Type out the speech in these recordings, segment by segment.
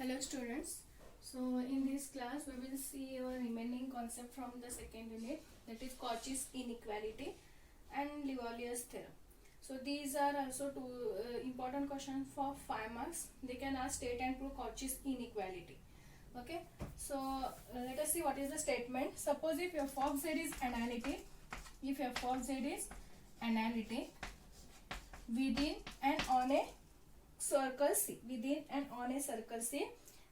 Hello students. So in this class we will see our remaining concept from the second unit, that is Cauchy's inequality and Levallois theorem. So these are also two important questions for 5 marks. They can ask state and prove Cauchy's inequality. Okay. So let us see what is the statement. Suppose if f of z is analytic, within and on a circle C,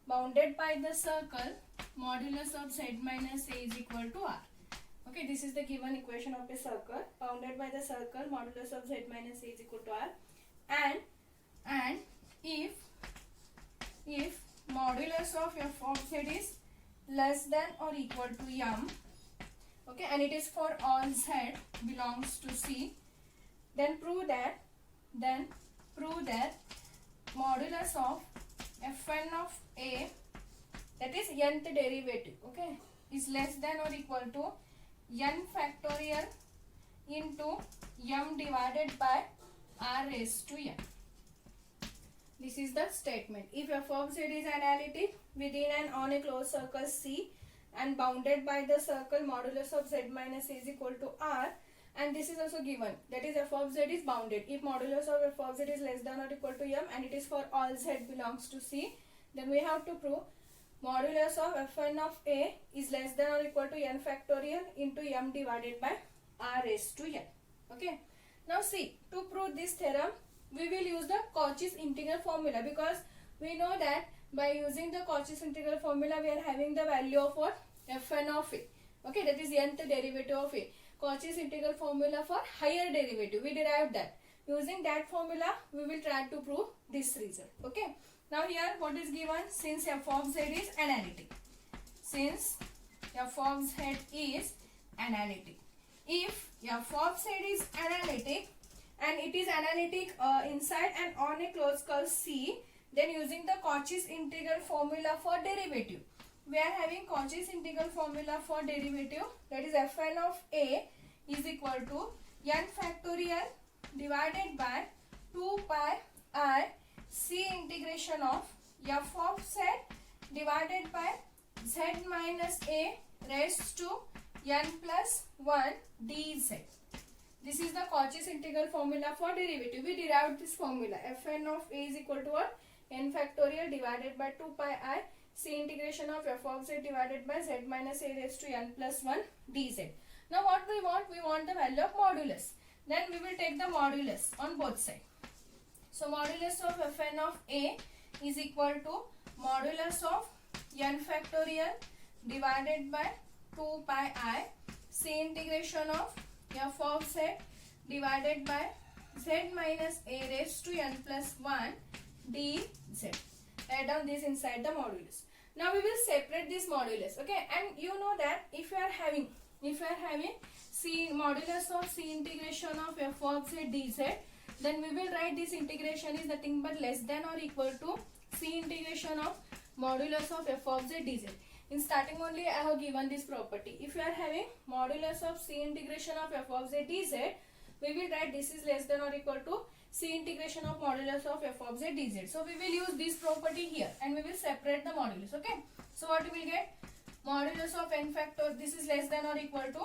bounded by the circle modulus of z minus a is equal to r. Okay, this is the given equation of a circle bounded by the circle modulus of z minus a is equal to r, and if modulus of f of z is less than or equal to m, okay, and it is for all z belongs to C, then prove that modulus of fn of a, that is nth derivative, okay, is less than or equal to n factorial into m divided by r raised to n. This is the statement. If f of z is analytic within and on a closed circle C and bounded by the circle modulus of z minus a is equal to r, and this is also given, that is f of z is bounded. If modulus of f of z is less than or equal to m and it is for all z belongs to C, then we have to prove modulus of fn of a is less than or equal to n factorial into m divided by r raised to n. Okay. Now see, to prove this theorem, we will use the Cauchy's integral formula, because we know that by using the Cauchy's integral formula we are having the value of what? Fn of a. Okay, that is nth derivative of a. Cauchy's integral formula for higher derivative, we derived that. Using that formula we will try to prove this result. Okay. Now here what is given? Since f of z is analytic. If f of z is analytic and it is analytic inside and on a closed circle C, then using the Cauchy's integral formula for derivative, we are having Cauchy's integral formula for derivative, that is fn of a is equal to n factorial divided by 2 pi I C integration of f of z divided by z minus a raised to n plus 1 dz. This is the Cauchy's integral formula for derivative. We derived this formula. Fn of a is equal to what? N factorial divided by 2 pi I C integration of f of z divided by z minus a raised to n plus 1 dz. Now what we want? We want the value of modulus. Then we will take the modulus on both sides. So modulus of fn of a is equal to modulus of n factorial divided by 2 pi I C integration of f of z divided by z minus a raised to n plus 1 dz. Write down this inside the modulus. Now we will separate this modulus, okay, and you know that if you are having C modulus of C integration of f of z dz, then we will write this integration is nothing but less than or equal to C integration of modulus of f of z dz. In starting only I have given this property. If you are having modulus of C integration of f of z dz, we will write this is less than or equal to C integration of modulus of f of z dz. So we will use this property here and we will separate the modulus. Okay. So what we will get? Modulus of n factor, this is less than or equal to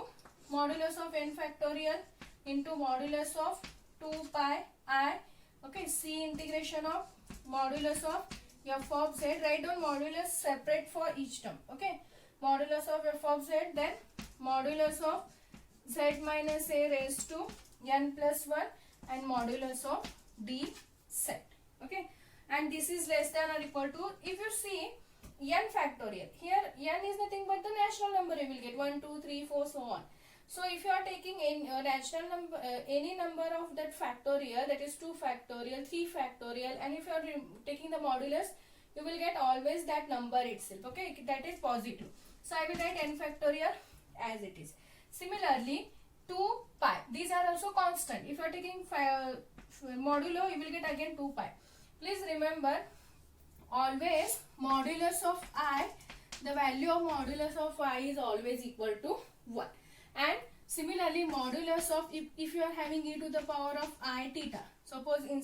modulus of n factorial into modulus of 2 pi I, okay, C integration of modulus of f of z. Write down modulus separate for each term. Okay. Modulus of f of z, then modulus of z minus a raised to n plus 1 and modulus of d z. Okay. And this is less than or equal to, if you see n factorial, here n is nothing but the natural number you will get, 1, 2, 3, 4, so on. So if you are taking natural number, any number of that factorial, that is 2 factorial, 3 factorial, and if you are taking the modulus, you will get always that number itself, okay, that is positive. So I will write n factorial as it is. Similarly, 2 pi, these are also constant. If you are taking modulo, you will get again 2 pi. Please remember, always modulus of I, the value of modulus of I is always equal to 1. And similarly modulus of, if you are having e to the power of I theta, suppose in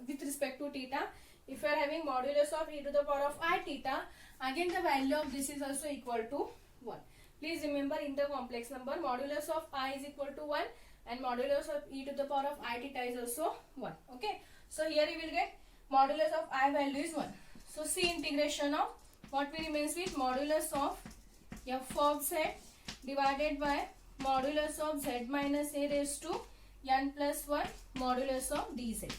with respect to theta, if you are having modulus of e to the power of I theta, again the value of this is also equal to 1. Please remember, in the complex number, modulus of I is equal to 1 and modulus of e to the power of I theta is also 1. Okay. So here you will get modulus of I value is 1. So see integration of what we remains with modulus of f of z divided by modulus of z minus a raised to n plus 1 modulus of dz.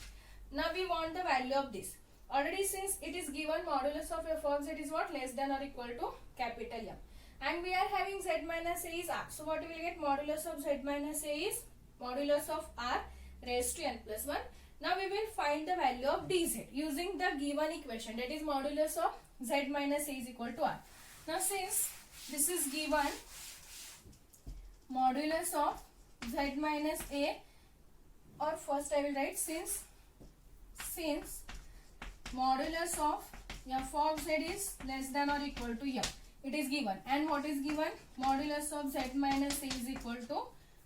Now we want the value of this. Already since it is given modulus of f of z is what, less than or equal to capital M. And we are having z minus a is r. So what we will get, modulus of z minus a is modulus of r raised to n plus 1. Now we will find the value of dz using the given equation, that is modulus of z minus a is equal to r. Now since this is given, modulus of z minus a, or first I will write since modulus of f of z is less than or equal to m. It is given, and what is given, modulus of z minus a is equal to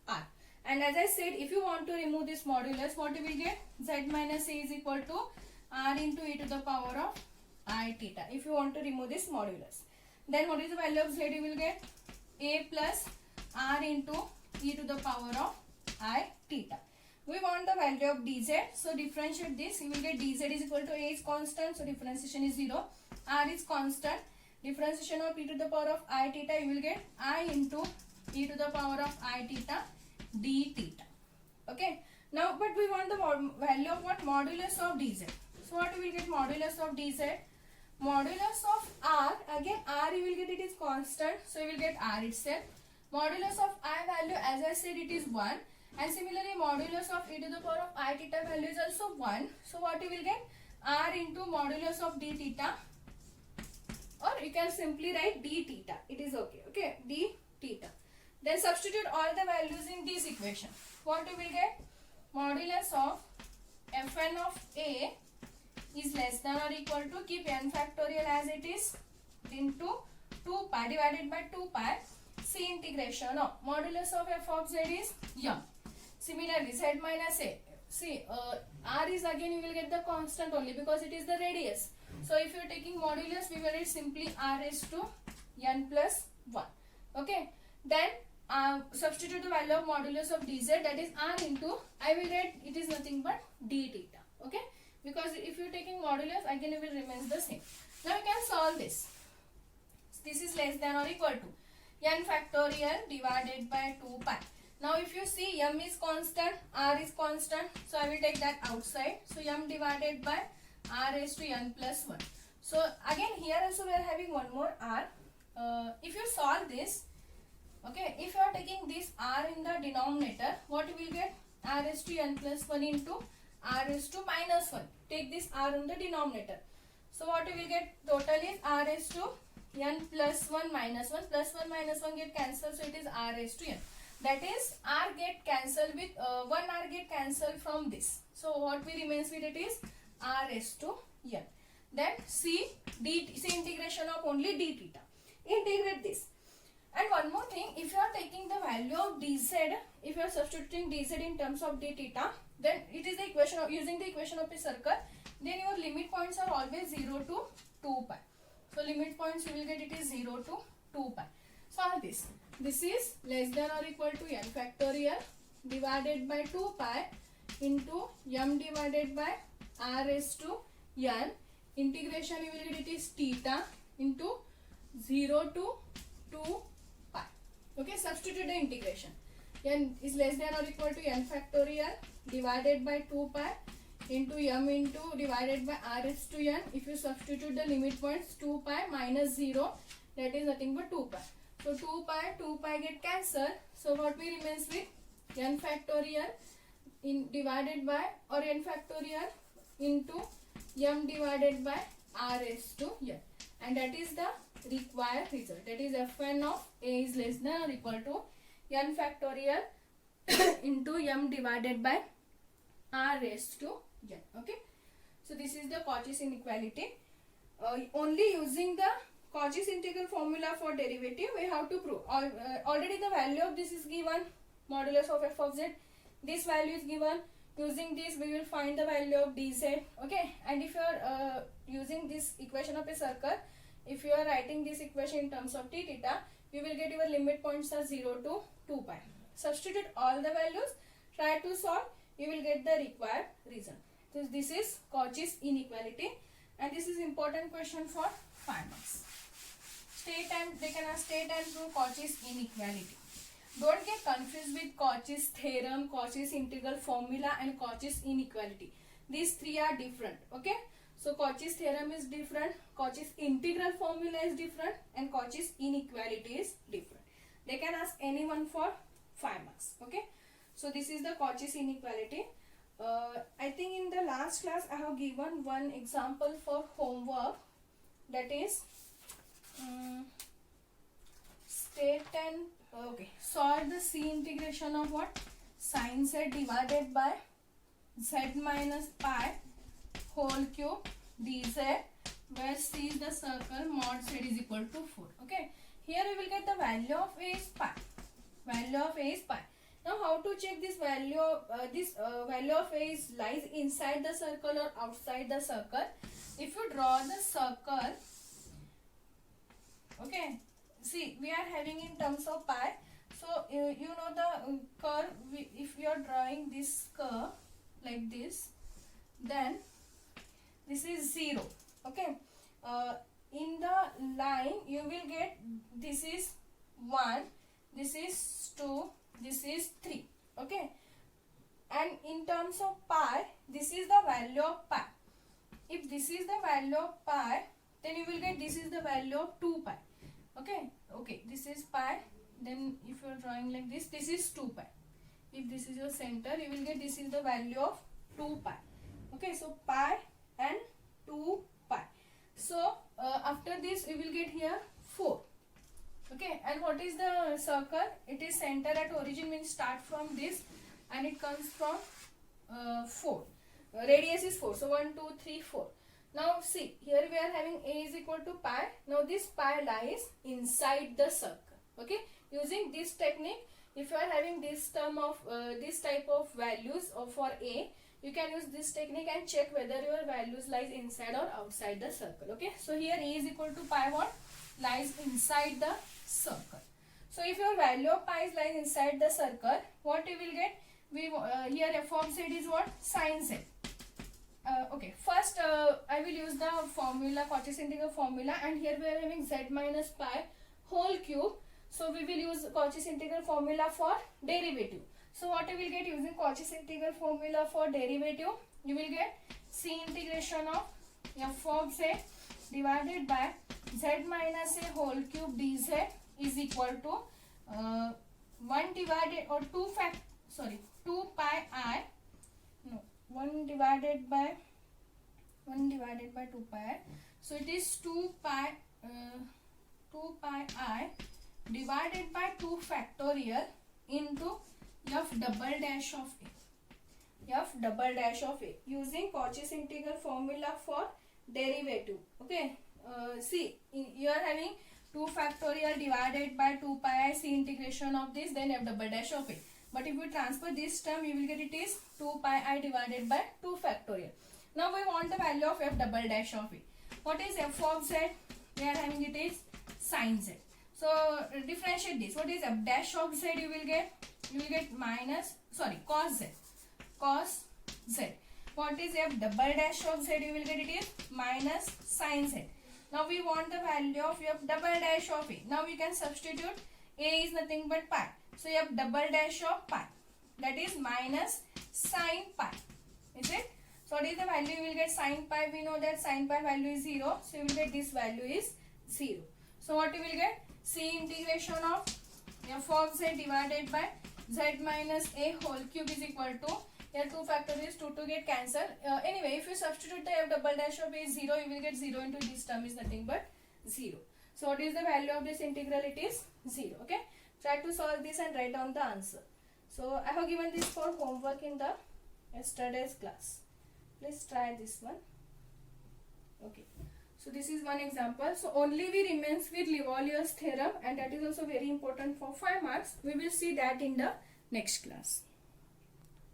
r. And as I said, if you want to remove this modulus, what you will get, z minus a is equal to r into e to the power of I theta. If you want to remove this modulus, then what is the value of z? You will get a plus r into e to the power of I theta. We want the value of dz, so differentiate this. You will get dz is equal to a is constant, so differentiation is 0. R is constant. Differentiation of e to the power of I theta, you will get I into e to the power of I theta d theta. Okay. Now, but we want the value of what? Modulus of dz. So what we will get, modulus of dz? Modulus of r, again r you will get, it is constant, so you will get r itself. Modulus of I value, as I said, it is 1. And similarly, modulus of e to the power of I theta value is also 1. So what you will get, r into modulus of d theta, or you can simply write d theta. It is okay. Okay, d theta. Then substitute all the values in this equation. What you will get, modulus of fn of a is less than or equal to, keep n factorial as it is, into 2 pi divided by 2 pi. See integration of modulus of f of z is m. Similarly, z minus a. See, r is again you will get the constant only because it is the radius. So if you are taking modulus, we will write simply r raised to n plus 1. Okay. Then substitute the value of modulus of dz, that is r into, I will write it is nothing but d theta. Okay. Because if you are taking modulus, again it will remain the same. Now you can solve this. This is less than or equal to n factorial divided by 2 pi. Now if you see, m is constant, r is constant, so I will take that outside. So m divided by r raised to n plus 1. So again here also we are having one more r. If you solve this, okay, if you are taking this r in the denominator, what you will get, r raised to n plus 1 into r raised to minus 1. Take this r in the denominator. So what you will get, total is r raised to n plus 1 minus 1. Plus 1 minus 1 get cancelled, so it is r raised to n. That is, r get cancelled with 1 r get cancelled from this. So what we remains with, it is r raised to n. Then see integration of only d theta. Integrate this. And one more thing, if you are taking the value of dz, if you are substituting dz in terms of d theta, then it is the equation of, using the equation of a circle, then your limit points are always 0 to 2 pi. So limit points you will get, it is 0 to 2 pi. Solve this. This is less than or equal to n factorial divided by 2 pi into m divided by r raised to n. Integration you will get, it is theta into 0 to 2 pi. Okay, substitute the integration. N is less than or equal to n factorial divided by 2 pi into m into divided by r raised to n. If you substitute the limit points, 2 pi minus 0, that is nothing but 2 pi. So 2 pi get cancelled. So what we remains with, n factorial in divided by, or n factorial into m divided by r raised to n. And that is the required result. That is, fn of a is less than or equal to n factorial into m divided by r raised to n. Okay. So this is the Cauchy's inequality. Only using the Cauchy's integral formula for derivative we have to prove. Already the value of this is given, modulus of f of z. This value is given. Using this, we will find the value of dz. Okay, and if you are using this equation of a circle, if you are writing this equation in terms of d theta, you will get your limit points are 0 to 2 pi. Substitute all the values, try to solve, you will get the required result. So this is Cauchy's inequality, and this is important question for 5 marks. State and they can ask state and prove Cauchy's inequality. Don't get confused with Cauchy's theorem, Cauchy's integral formula, and Cauchy's inequality. These three are different. Okay. So Cauchy's theorem is different, Cauchy's integral formula is different, and Cauchy's inequality is different. They can ask anyone for 5 marks. Okay. So this is the Cauchy's inequality. I think in the last class I have given one example for homework, that is state and solve the C integration of what? Sin z divided by z minus pi whole cube dz, where C is the circle, mod z is equal to 4. Okay, here we will get the value of A is pi. Value of A is pi. Now how to check this value of value of A is lies inside the circle or outside the circle? If you draw the circle, okay, see we are having in terms of pi. So you know the curve, if you are drawing this curve like this, then this is 0. Okay, in the line you will get this is 1, this is 2, this is 3. Okay, and in terms of pi, this is the value of pi. If this is the value of pi, then you will get this is the value of 2 pi. Okay, this is pi. Then if you are drawing like this, this is 2 pi. If this is your center, you will get this is the value of 2 pi. Okay, so pi and 2 pi. So after this you will get here 4. Okay, and what is the circle? It is center at origin, means start from this and it comes from 4. Radius is 4. So 1, 2, 3, 4. Now see, here we are having A is equal to pi. Now this pi lies inside the circle. Okay, using this technique, if you are having this term of this type of values for A, you can use this technique and check whether your values lies inside or outside the circle. Okay, so here A is equal to pi what? Lies inside the circle. So if your value of pi lies inside the circle, what you will get? Here f of z is what? Sin z. Okay, first I will use the formula, Cauchy's integral formula, and here we are having z minus pi whole cube. So we will use Cauchy's integral formula for derivative. So what you will get using Cauchy's integral formula for derivative? You will get C integration of f of z divided by z minus a whole cube dz is equal to 1 divided or 2 pi I, no, 1 divided by 2 pi. So it is 2 pi I divided by 2 factorial into f double dash of A. F double dash of A using Cauchy's integral formula for derivative. Okay, see you are having 2 factorial divided by 2 pi I C integration of this, then f double dash of A. But if you transfer this term, you will get it is 2 pi I divided by 2 factorial. Now we want the value of f double dash of A. What is f of z? We are having it is sin z. So differentiate this. What is f dash of z? You will get cos z. Cos z. What is f double dash of z? You will get it is minus sin z. Now we want the value of f double dash of A. Now we can substitute. A is nothing but pi. So f double dash of pi, that is minus sin pi. Is it? So what is the value? You will get sin pi. We know that sin pi value is 0. So you will get this value is 0. So what you will get? C integration of f of z divided by z minus a whole cube is equal to, here 2 factorial is 2 to get cancelled. Anyway, if you substitute the f double dash of A is 0, you will get 0 into this term is nothing but 0. So what is the value of this integral? It is 0. Okay. Try to solve this and write down the answer. So I have given this for homework in the yesterday's class. Please try this one. Okay. So this is one example. So only we remains with Levallois theorem, and that is also very important for 5 marks. We will see that in the next class.